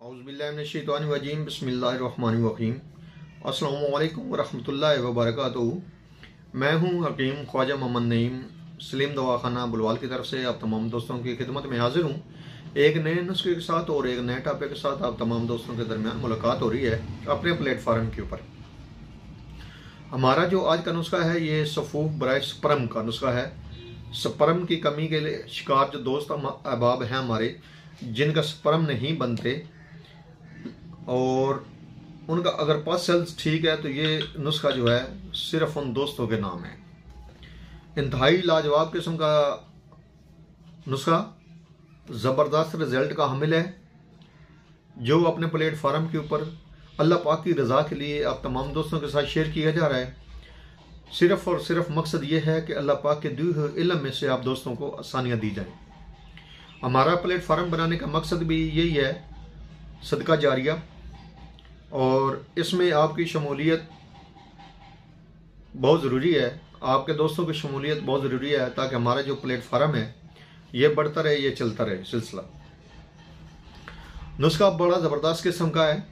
औज़ुबिल्लाहिमिनश्शैतानिर्रजीम बिस्मिल्लाहिर्रहमानिर्रहीम अस्सलामु अलैकुम वरहमतुल्लाहि वबरकातुहू। मैं हूँ हकीम ख्वाजा मोहम्मद नईम सलीम दवाखाना बुलवाल की तरफ से आप तमाम दोस्तों की खिदमत में हाजिर हूँ। एक नए नुस्खे के साथ और एक नए टॉपिक के साथ आप तमाम दोस्तों के दरमियान मुलाकात हो रही है अपने प्लेटफार्म के ऊपर। हमारा जो आज का नुस्खा है ये सफूफ बराए स्पर्म का नुस्खा है। स्पर्म की कमी के लिए शिकार जो दोस्त अहबाब हैं हमारे, जिनका स्पर्म नहीं बनते और उनका अगर पस सेल्स ठीक है, तो ये नुस्खा जो है सिर्फ उन दोस्तों के नाम है। इंतहाई लाजवाब किस्म का नुस्खा, ज़बरदस्त रिजल्ट का हामिल है, जो अपने प्लेटफार्म के ऊपर अल्लाह पाक की रज़ा के लिए आप तमाम दोस्तों के साथ शेयर किया जा रहा है। सिर्फ और सिर्फ मकसद ये है कि अल्लाह पाक के दिए हुए इल्म में से आप दोस्तों को आसानियाँ दी जाएँ। हमारा प्लेटफार्म बनाने का मकसद भी यही है, सदका जारिया, और इसमें आपकी शमूलियत बहुत ज़रूरी है, आपके दोस्तों की शमूलियत बहुत ज़रूरी है, ताकि हमारा जो प्लेटफार्म है ये बढ़ता रहे, ये चलता रहे सिलसिला। नुस्खा बड़ा ज़बरदस्त किस्म का है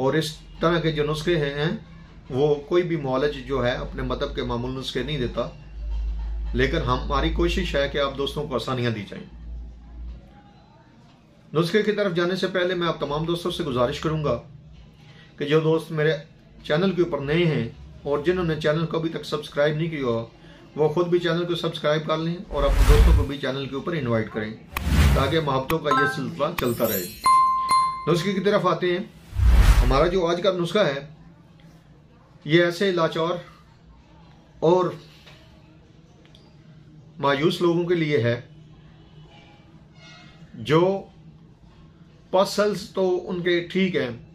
और इस तरह के जो नुस्खे हैं वो कोई भी मौलज जो है अपने मदद के मामूल नुस्खे नहीं देता, लेकिन हमारी कोशिश है कि आप दोस्तों को आसानियाँ दी जाएं। नुस्खे की तरफ जाने से पहले मैं आप तमाम दोस्तों से गुजारिश करूंगा कि जो दोस्त मेरे चैनल के ऊपर नए हैं और जिन्होंने चैनल को अभी तक सब्सक्राइब नहीं किया वो खुद भी चैनल को सब्सक्राइब कर लें और अपने दोस्तों को भी चैनल के ऊपर इन्वाइट करें, ताकि मोहब्बतों का ये सिलसिला चलता रहे। नुस्खे की तरफ आते हैं। हमारा जो आज का नुस्खा है ये ऐसे लाचार और मायूस लोगों के लिए है जो पस सेल्स तो उनके ठीक हैं,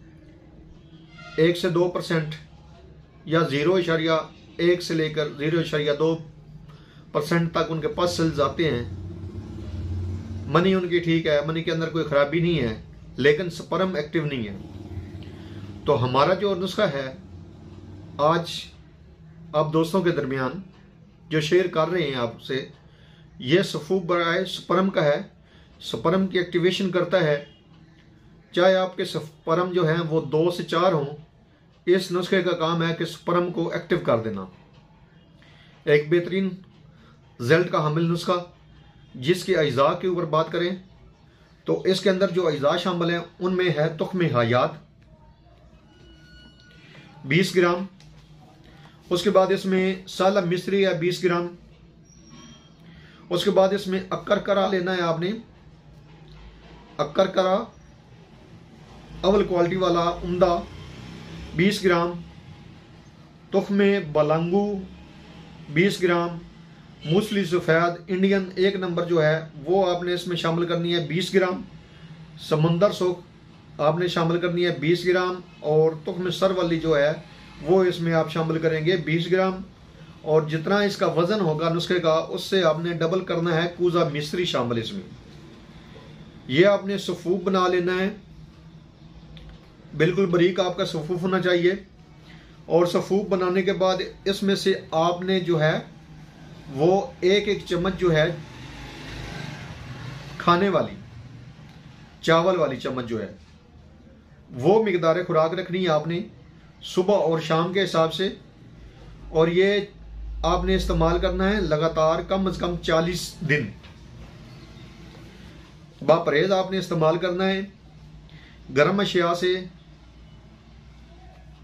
1 से 2% या 0.1 से लेकर 0.2% तक उनके पस सेल्स आते हैं। मनी उनकी ठीक है, मनी के अंदर कोई खराबी नहीं है, लेकिन स्पर्म एक्टिव नहीं है। तो हमारा जो नुस्खा है आज आप दोस्तों के दरमियान जो शेयर कर रहे हैं आपसे, ये सफूफ बराए स्पर्म का है। स्पर्म की एक्टिवेशन करता है, चाहे आपके स्पर्म जो है वो 2 से 4 हों। इस नुस्खे का काम है कि स्पर्म को एक्टिव कर देना। एक बेहतरीन रिजल्ट का हामिल नुस्खा, जिसके अज्जा के ऊपर बात करें तो इसके अंदर जो अज्जा शामिल हैं उनमें है तुख्म हयात 20 ग्राम, उसके बाद इसमें साला मिस्री है 20 ग्राम, उसके बाद इसमें अक्कर करा लेना है आपने। अक्कर करा अव्वल क्वालिटी वाला उम्दा 20 ग्राम, तुख्मे बलंगू 20 ग्राम, मूसली सफ़ेद इंडियन 1 नंबर जो है वो आपने इसमें शामिल करनी है 20 ग्राम, समुंदर सुख आपने शामिल करनी है 20 ग्राम, और तुख्मे सर वाली जो है वो इसमें आप शामिल करेंगे 20 ग्राम। और जितना इसका वजन होगा नुस्खे का, उससे आपने डबल करना है कूजा मिस्री शामिल इसमें। ये आपने सफूफ बना लेना है, बिल्कुल बारीक आपका सफूफ होना चाहिए। और सफूफ बनाने के बाद इसमें से आपने जो है वो एक चम्मच जो है खाने वाली चावल वाली चम्मच जो है वो मिकदार खुराक रखनी है आपने सुबह और शाम के हिसाब से। और ये आपने इस्तेमाल करना है लगातार कम से कम 40 दिन बापरहेज आपने इस्तेमाल करना है। गर्म अशिया से,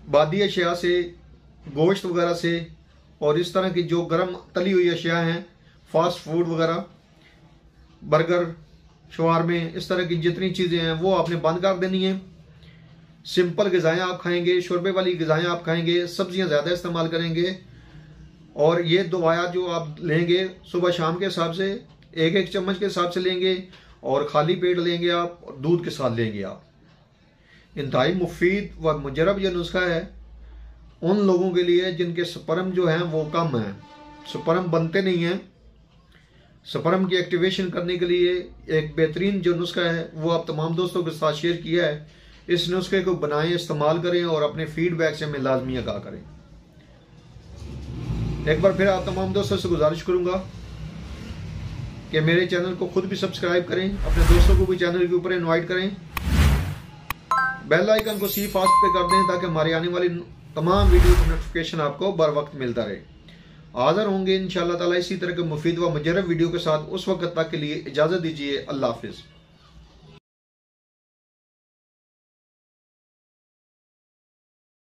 बादी अशिया से, गोश्त वगैरह से, और इस तरह की जो गर्म तली हुई अशिया हैं, फास्ट फूड वगैरह, बर्गर, शवारमे, इस तरह की जितनी चीज़ें हैं वो आपने बंद कर देनी है। सिंपल ग़िज़ाएँ आप खाएंगे, शोरबे वाली ग़िज़ाएँ आप खाएंगे, सब्जियां ज़्यादा इस्तेमाल करेंगे। और ये दवाया जो आप लेंगे सुबह शाम के हिसाब से 1 चम्मच के हिसाब से लेंगे, और खाली पेट लेंगे आप, और दूध के साथ लेंगे आप। इंतहाई मुफीद व मुजरब यह नुस्खा है उन लोगों के लिए जिनके स्पर्म जो हैं वो कम हैं, स्पर्म बनते नहीं हैं। स्पर्म की एक्टिवेशन करने के लिए एक बेहतरीन जो नुस्खा है वो आप तमाम दोस्तों के साथ शेयर किया है। इस नुस्खे को बनाएं, इस्तेमाल करें और अपने फीडबैक से हमें लाजमी आगाह करें। एक बार फिर आप तमाम दोस्तों से गुजारिश करूंगा कि मेरे चैनल को खुद भी सब्सक्राइब करें, अपने दोस्तों को भी चैनल के ऊपर इनवाइट करें, बेल आइकन को सी फास्ट पे कर दें ताकि हमारी आने वाली तमाम वीडियो की नोटिफिकेशन आपको बर वक्त मिलता रहे। हाज़िर होंगे इंशाअल्लाह ताला इसी तरह के मुफीद व मुजर्रब वीडियो के साथ। उस वक्त तक के लिए इजाज़त दीजिए। अल्लाह हाफिज़।